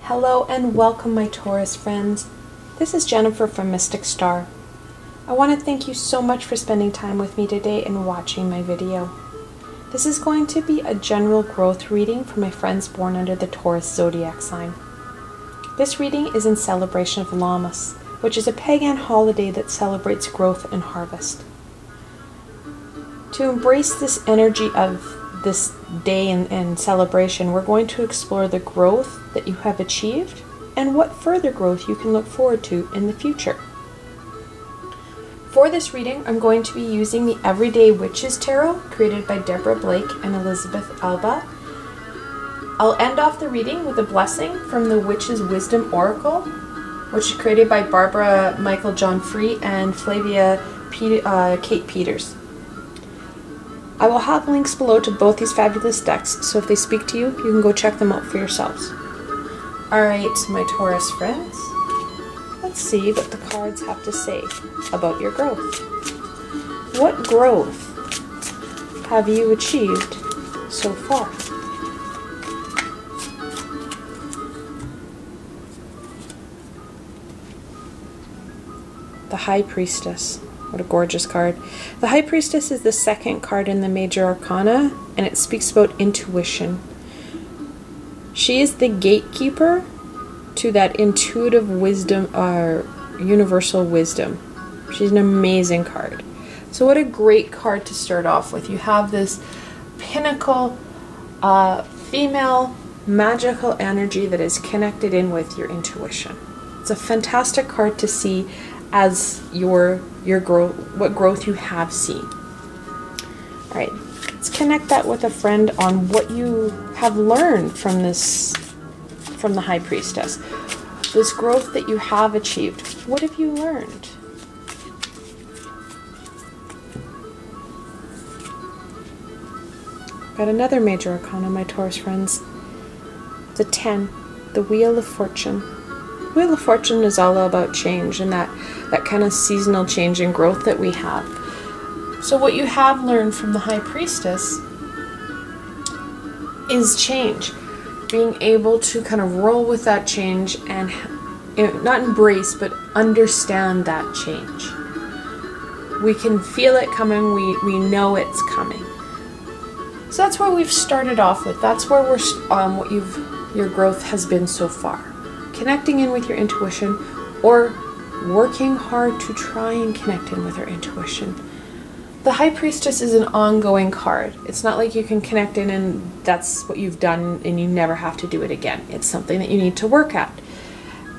Hello and welcome, my Taurus friends. This is Jennifer from Mystic Star. I want to thank you so much for spending time with me today and watching my video. This is going to be a general growth reading for my friends born under the Taurus zodiac sign. This reading is in celebration of Lammas, which is a pagan holiday that celebrates growth and harvest. To embrace this energy of this day and celebration, we're going to explore the growth that you have achieved and what further growth you can look forward to in the future. For this reading, I'm going to be using the Everyday Witches Tarot created by Deborah Blake and Elizabeth Alba. I'll end off the reading with a blessing from the Witch's Wisdom Oracle, which is created by Barbara Michael John Free and Flavia Kate Peters. I will have links below to both these fabulous decks, so if they speak to you, you can go check them out for yourselves. Alright, my Taurus friends, let's see what the cards have to say about your growth. What growth have you achieved so far? The High Priestess. What a gorgeous card. The High Priestess is the second card in the Major Arcana, and it speaks about intuition. She is the gatekeeper to that intuitive wisdom, or universal wisdom. She's an amazing card. So what a great card to start off with. You have this pinnacle female magical energy that is connected in with your intuition. It's a fantastic card to see as your growth, what growth you have seen. All right, let's connect that with a friend on what you have learned from the High Priestess. This growth that you have achieved. What have you learned? Got another Major Arcana, my Taurus friends. The 10, the Wheel of Fortune. Wheel of Fortune is all about change and that kind of seasonal change and growth that we have. So what you have learned from the High Priestess is change. Being able to kind of roll with that change and not embrace, but understand that change. We can feel it coming, we know it's coming. So that's where we've started off with. That's where we're your growth has been so far. Connecting in with your intuition, or working hard to try and connect in with your intuition. The High Priestess is an ongoing card. It's not like you can connect in and that's what you've done and you never have to do it again. It's something that you need to work at.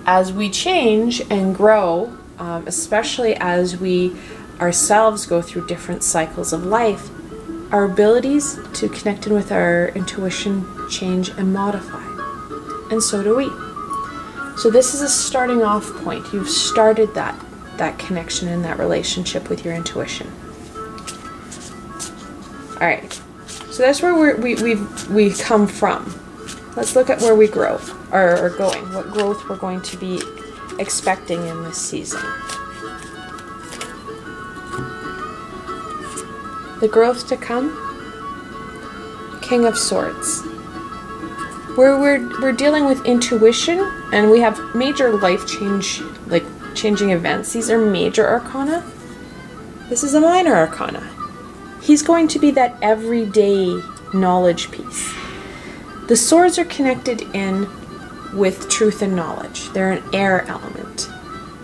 As we change and grow, especially as we ourselves go through different cycles of life, our abilities to connect in with our intuition change and modify. And so do we. So this is a starting off point. You've started that connection and that relationship with your intuition. All right, so that's where we come from. Let's look at where we grow or going. What growth we're going to be expecting in this season. The growth to come. King of Swords. We're dealing with intuition, and we have major life change, like changing events. These are Major Arcana. This is a Minor Arcana. He's going to be that everyday knowledge piece. The swords are connected in with truth and knowledge. They're an air element.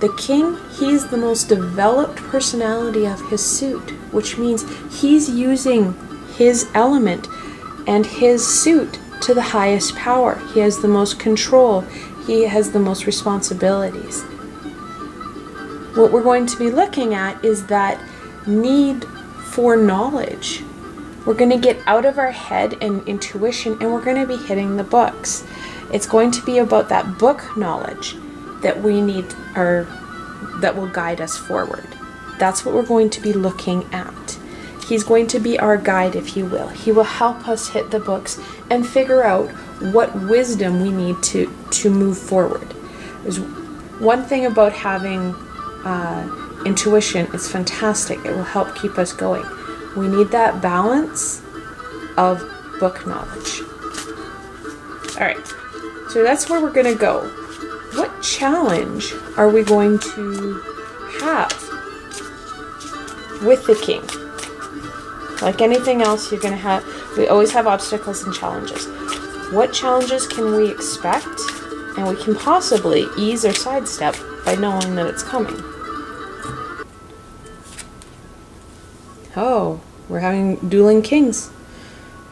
The king, he's the most developed personality of his suit, which means he's using his element and his suit to the highest power. He has the most control. He has the most responsibilities. What we're going to be looking at is that need for knowledge. We're going to get out of our head and intuition, and we're going to be hitting the books. It's going to be about that book knowledge that we need, or that will guide us forward. That's what we're going to be looking at. He's going to be our guide, if you will. He will help us hit the books and figure out what wisdom we need to move forward. There's one thing about having intuition. It's fantastic. It will help keep us going. We need that balance of book knowledge. All right. So So that's where we're going to go. What challenge are we going to have with the king? Like anything else, you're going to have, we always have obstacles and challenges. What challenges can we expect and we can possibly ease or sidestep by knowing that it's coming? Oh, we're having dueling kings.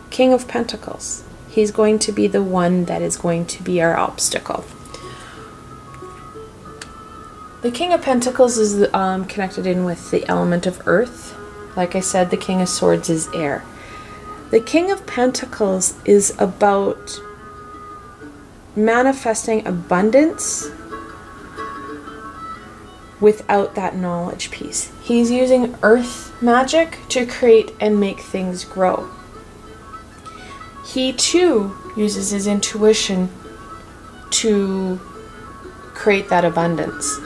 King of Pentacles. He's going to be the one that is going to be our obstacle. The King of Pentacles is connected in with the element of earth. Like I said, the King of Swords is air. The King of Pentacles is about manifesting abundance without that knowledge piece. He's using earth magic to create and make things grow. He too uses his intuition to create that abundance.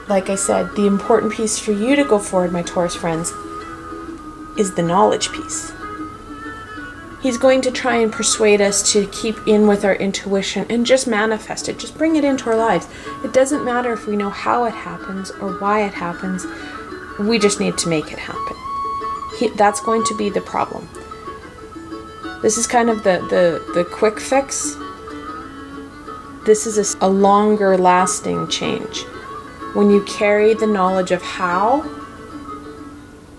Like I said, the important piece for you to go forward, my Taurus friends, is the knowledge piece. He's going to try and persuade us to keep in with our intuition and just manifest it. Just bring it into our lives. It doesn't matter if we know how it happens or why it happens. We just need to make it happen. That's going to be the problem. This is kind of the quick fix. This is a longer lasting change. When you carry the knowledge of how,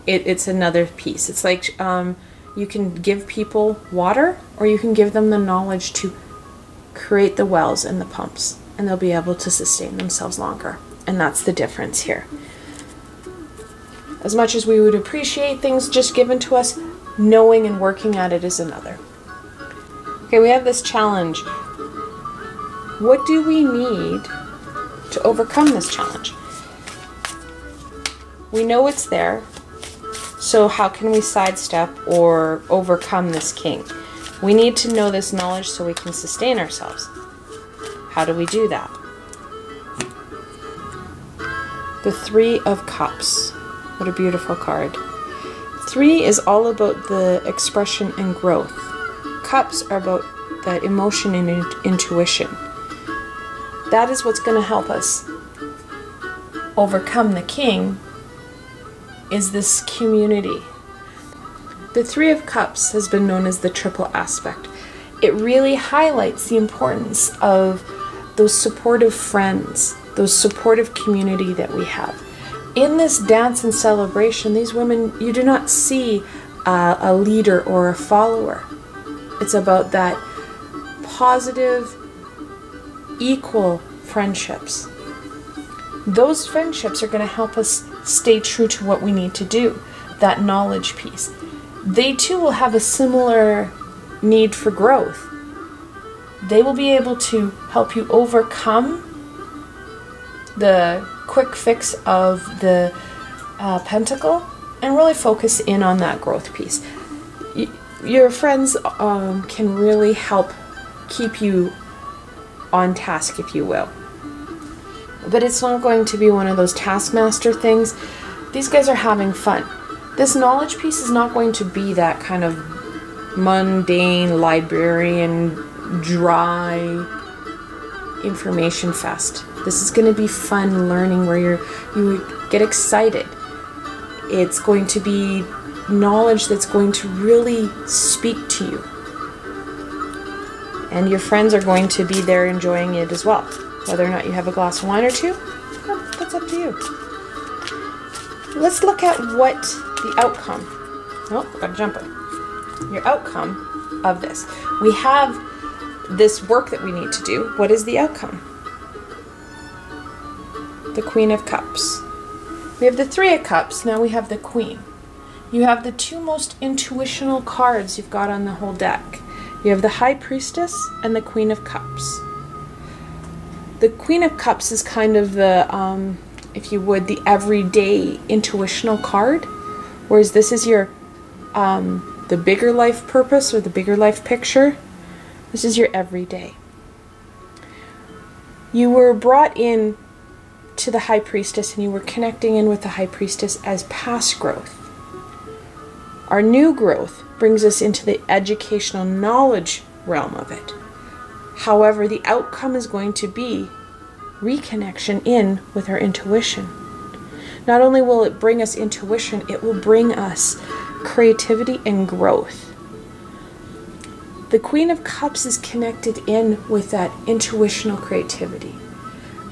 it's another piece. It's like you can give people water, or you can give them the knowledge to create the wells and the pumps, and they'll be able to sustain themselves longer. And that's the difference here. As much as we would appreciate things just given to us, knowing and working at it is another. Okay, we have this challenge. What do we need to overcome this challenge? We know it's there, so how can we sidestep or overcome this king? We need to know this knowledge so we can sustain ourselves. How do we do that? The Three of Cups. What a beautiful card. 3 is all about the expression and growth. Cups are about that emotion and intuition. That is what's going to help us overcome the king, is this community. The Three of Cups has been known as the triple aspect. It really highlights the importance of those supportive friends, those supportive community that we have. In this dance and celebration, these women, you do not see a leader or a follower. It's about that positive, equal friendships. Those friendships are going to help us stay true to what we need to do, that knowledge piece. They too will have a similar need for growth. They will be able to help you overcome the quick fix of the pentacle and really focus in on that growth piece. Your friends can really help keep you on task, if you will. But it's not going to be one of those taskmaster things. These guys are having fun. This knowledge piece is not going to be that kind of mundane, librarian, dry information fest. This is going to be fun learning where you get excited. It's going to be knowledge that's going to really speak to you. And your friends are going to be there enjoying it as well. Whether or not you have a glass of wine or two, that's up to you. Let's look at what the outcome. Oh, got a jumper. Your outcome of this. We have this work that we need to do. What is the outcome? The Queen of Cups. We have the Three of Cups. Now we have the Queen. You have the two most intuitional cards you've got on the whole deck. You have the High Priestess and the Queen of Cups. The Queen of Cups is kind of the, if you would, the everyday intuitional card, whereas this is your, the bigger life purpose or the bigger life picture. This is your everyday. You were brought in to the High Priestess and you were connecting in with the High Priestess as past growth. Our new growth brings us into the educational knowledge realm of it. However, the outcome is going to be reconnection in with our intuition. Not only will it bring us intuition, it will bring us creativity and growth. The Queen of Cups is connected in with that intuitional creativity,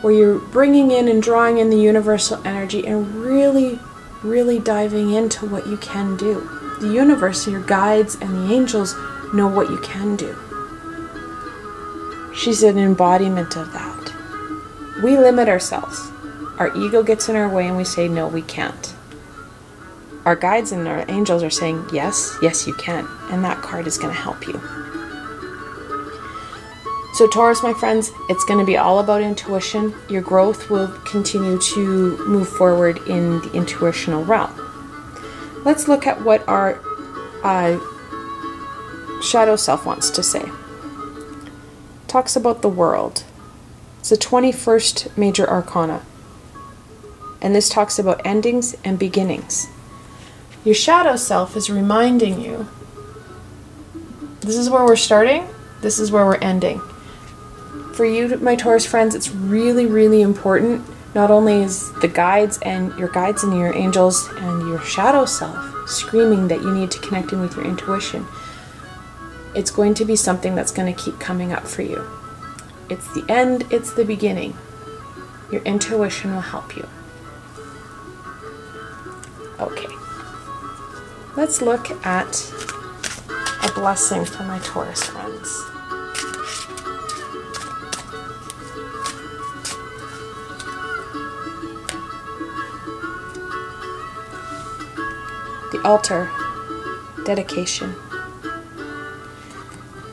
where you're bringing in and drawing in the universal energy and really, really diving into what you can do. The universe, your guides, and the angels know what you can do. She's an embodiment of that. We limit ourselves. Our ego gets in our way and we say, no, we can't. Our guides and our angels are saying, yes, yes, you can. And that card is going to help you. So Taurus, my friends, it's going to be all about intuition. Your growth will continue to move forward in the intuitional realm. Let's look at what our shadow self wants to say. Talks about the world. It's the 21st major arcana. And this talks about endings and beginnings. Your shadow self is reminding you, this is where we're starting, this is where we're ending. For you, my Taurus friends, it's really, really important. Not only is the guides and your angels and your shadow self screaming that you need to connect in with your intuition, it's going to be something that's going to keep coming up for you. It's the end, it's the beginning. Your intuition will help you. Okay. Let's look at a blessing for my Taurus friends. The altar, dedication.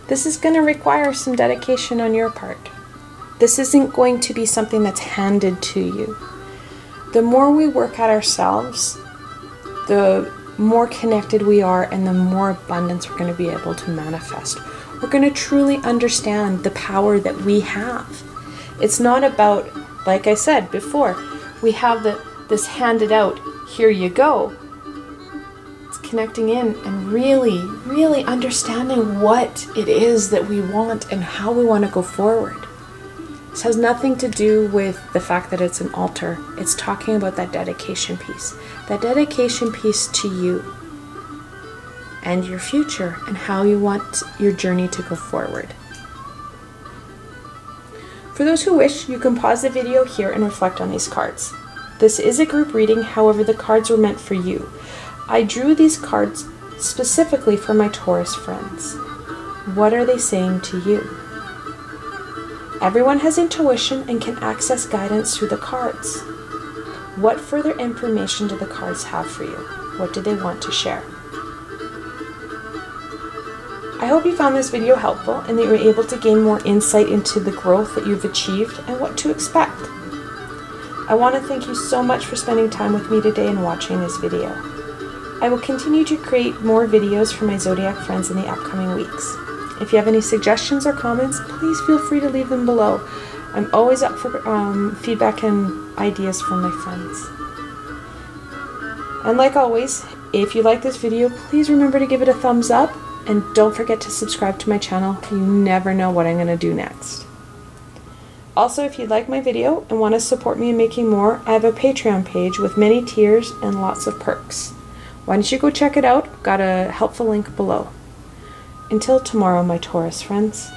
This is going to require some dedication on your part. This isn't going to be something that's handed to you. The more we work at ourselves, the more connected we are and the more abundance we're going to be able to manifest. We're going to truly understand the power that we have. It's not about, like I said before, we have this handed out, here you go. Connecting in and really, really understanding what it is that we want and how we want to go forward. This has nothing to do with the fact that it's an altar. It's talking about that dedication piece. That dedication piece to you and your future and how you want your journey to go forward. For those who wish, you can pause the video here and reflect on these cards. This is a group reading, however, the cards were meant for you. I drew these cards specifically for my Taurus friends. What are they saying to you? Everyone has intuition and can access guidance through the cards. What further information do the cards have for you? What do they want to share? I hope you found this video helpful and that you were able to gain more insight into the growth that you've achieved and what to expect. I want to thank you so much for spending time with me today and watching this video. I will continue to create more videos for my Zodiac friends in the upcoming weeks. If you have any suggestions or comments, please feel free to leave them below. I'm always up for feedback and ideas from my friends. And like always, if you like this video, please remember to give it a thumbs up and don't forget to subscribe to my channel. You never know what I'm going to do next. Also, if you'd like my video and want to support me in making more, I have a Patreon page with many tiers and lots of perks. Why don't you go check it out? Got a helpful link below. Until tomorrow, my Taurus friends.